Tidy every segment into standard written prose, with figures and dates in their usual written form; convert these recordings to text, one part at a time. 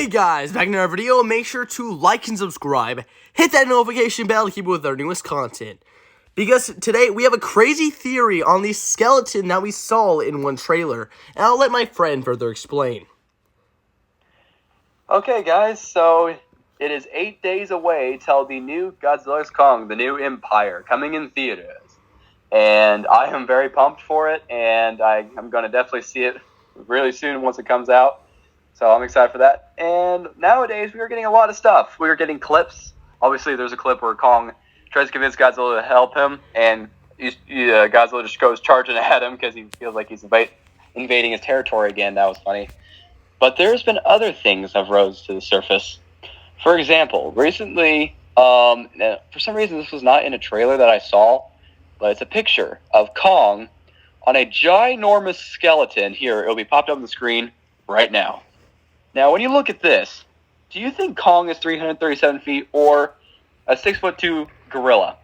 Hey guys, back in our video. Make sure to like and subscribe. Hit that notification bell to keep up with our newest content. Because today we have a crazy theory on the skeleton that we saw in one trailer. And I'll let my friend further explain. Okay guys, so it is 8 days away till the new Godzilla x Kong, the new Empire, coming in theaters. And I am very pumped for it, and I'm going to definitely see it really soon once it comes out. So I'm excited for that. And nowadays, we are getting a lot of stuff. We are getting clips. Obviously, there's a clip where Kong tries to convince Godzilla to help him, and Godzilla just goes charging at him because he feels like he's invading his territory again. That was funny. But there's been other things that have rose to the surface. For example, recently, for some reason this was not in a trailer that I saw, but it's a picture of Kong on a ginormous skeleton. Here, it'll be popped up on the screen right now. Now, when you look at this, do you think Kong is 337 feet or a 6'2" gorilla?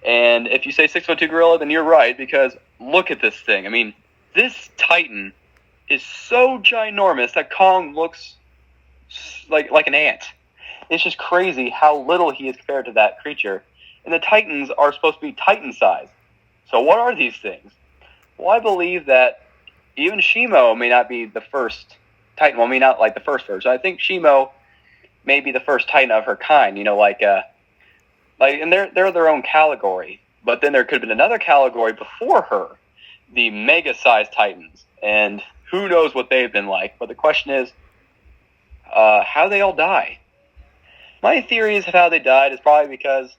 And if you say 6'2" gorilla, then you're right, because look at this thing. I mean, this Titan is so ginormous that Kong looks like an ant. It's just crazy how little he is compared to that creature. And the Titans are supposed to be Titan-sized. So what are these things? Well, I believe that even Shimo may not be the first Titan. Well, I mean, not like the first version. I think Shimo may be the first Titan of her kind. You know, and they're their own category. But then there could have been another category before her, the mega-sized Titans. And who knows what they've been like. But the question is, how they all die? My theories of how they died is probably because,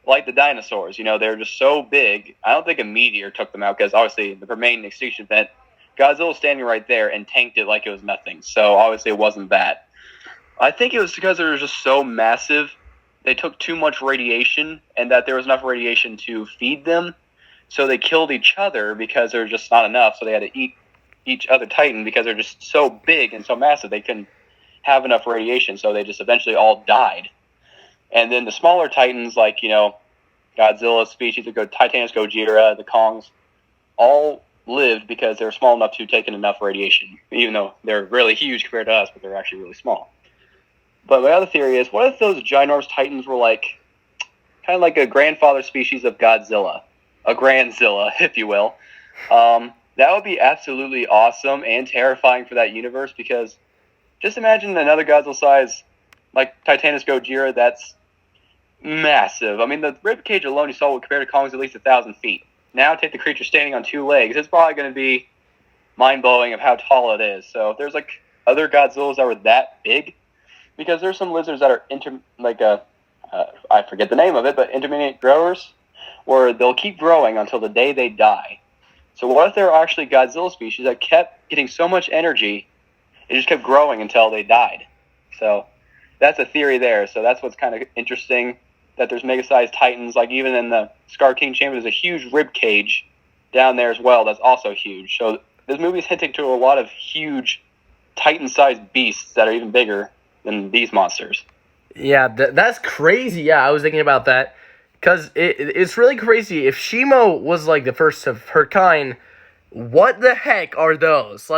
like the dinosaurs, they're just so big. I don't think a meteor took them out, because obviously the main extinction event, Godzilla was standing right there and tanked it like it was nothing. So obviously it wasn't that. I think it was because they were just so massive, they took too much radiation, and that there was enough radiation to feed them. So they killed each other because there was just not enough. So they had to eat each other Titan because they're just so big and so massive they couldn't have enough radiation. So they just eventually all died. And then the smaller Titans, like, Godzilla's species, the Titanos, Gojira, the Kongs, all lived because they were small enough to take in enough radiation, even though they're really huge compared to us, but they're actually really small. But my other theory is, what if those ginormous Titans were kind of like a grandfather species of Godzilla, a Grandzilla, if you will? That would be absolutely awesome and terrifying for that universe, because just imagine another Godzilla size, like Titanos Gojira, that's massive. I mean, the ribcage alone you saw compared to Kong's at least 1,000 feet. Now take the creature standing on two legs. It's probably going to be mind-blowing of how tall it is. So if there's other Godzillas that were that big, because there's some lizards that are I forget the name of it, but intermediate growers, where they'll keep growing until the day they die. So what if there are actually Godzilla species that kept getting so much energy, it just kept growing until they died? So that's a theory there. So that's what's kind of interesting, that there's mega-sized Titans. Like, even in the Scar King chamber, there's a huge rib cage down there as well that's also huge. So this movie is hinting to a lot of huge Titan-sized beasts that are even bigger than these monsters. Yeah, that's crazy. Yeah, I was thinking about that. Because it's really crazy. If Shimo was the first of her kind, what the heck are those?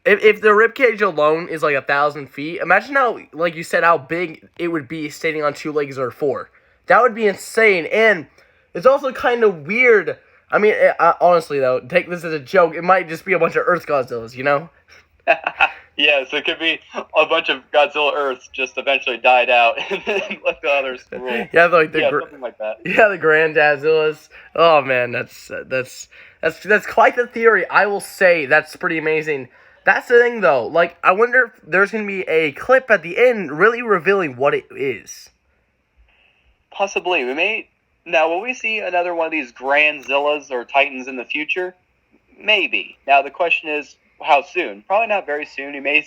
If the ribcage alone is 1,000 feet, imagine how, like you said, how big it would be standing on two legs or four. That would be insane. And it's also kind of weird. I mean, honestly, though, take this as a joke. It might just be a bunch of Earth Godzillas, Yes, it could be a bunch of Godzilla Earths just eventually died out and then let the others rule. Yeah, something like that. Yeah, the Grand Godzillas. Oh man, that's quite the theory. I will say that's pretty amazing. That's the thing, though. I wonder if there's gonna be a clip at the end really revealing what it is. Possibly. Now, will we see another one of these Grandzillas or Titans in the future? Maybe. Now, the question is, how soon? Probably not very soon. You may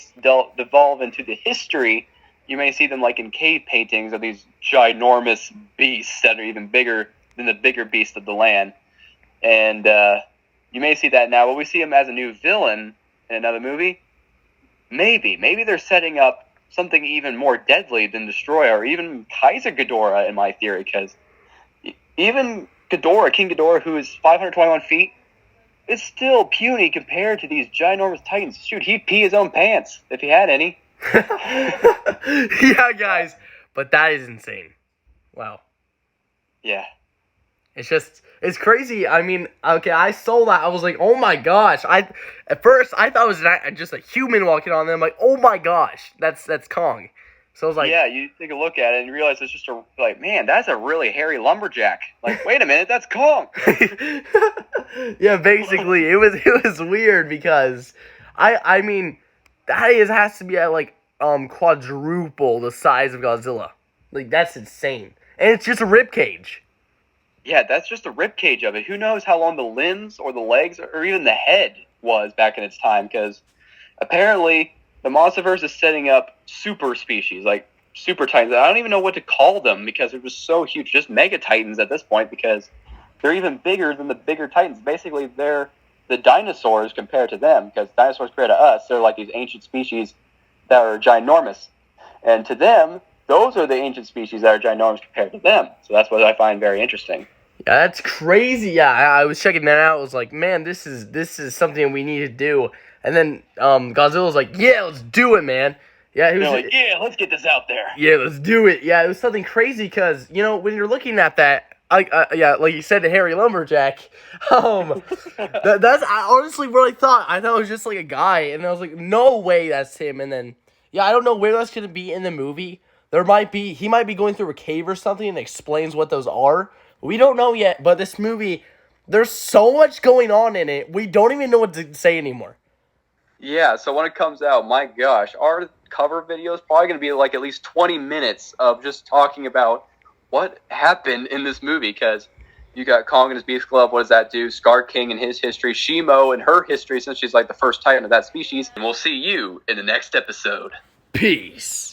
devolve into the history. You may see them in cave paintings of these ginormous beasts that are even bigger than the bigger beasts of the land. And you may see that now. Will we see him as a new villain in another movie? Maybe. Maybe they're setting up something even more deadly than Destroyer, or even Kaiser Ghidorah, in my theory, because even Ghidorah, King Ghidorah, who is 521 feet, is still puny compared to these ginormous Titans. Shoot, he'd pee his own pants if he had any. Yeah, guys, but that is insane. Wow. Yeah. It's crazy. I mean, okay, I saw that. I was like, oh my gosh. At first I thought it was just a human walking on them. Like, oh my gosh, that's Kong. So I was like, yeah, you take a look at it and you realize it's just man, that's a really hairy lumberjack. Like, wait a minute, that's Kong. yeah, basically, it was weird because I mean, has to be at like quadruple the size of Godzilla. Like, that's insane, and it's just a rib cage. Yeah, that's just the rib cage of it. Who knows how long the limbs or the legs or even the head was back in its time? Because apparently the Monsterverse is setting up super species, like super titans. I don't even know what to call them because they're just so huge. Just mega titans at this point because they're even bigger than the bigger titans. Basically, they're the dinosaurs compared to them because dinosaurs compared to us, they're like these ancient species that are ginormous. And to them, those are the ancient species that are ginormous compared to them. So that's what I find very interesting. Yeah, that's crazy. Yeah, I was checking that out. I was like, man, this is something we need to do. And then Godzilla was like, yeah, let's do it, man. Yeah, he was like, yeah, let's get this out there. Yeah, let's do it. Yeah, it was something crazy because, you know, when you're looking at that, yeah, like you said, the hairy lumberjack. That's I honestly really thought it was just like a guy, and I was like, no way, that's him. And then, yeah, I don't know where that's gonna be in the movie. He might be going through a cave or something and explains what those are. We don't know yet, but this movie, there's so much going on in it. We don't even know what to say anymore. Yeah, so when it comes out, my gosh, our cover video is probably going to be like at least 20 minutes of just talking about what happened in this movie, because you got Kong and his Beast Club, what does that do? Scar King and his history, Shimo and her history since she's like the first titan of that species, and we'll see you in the next episode. Peace.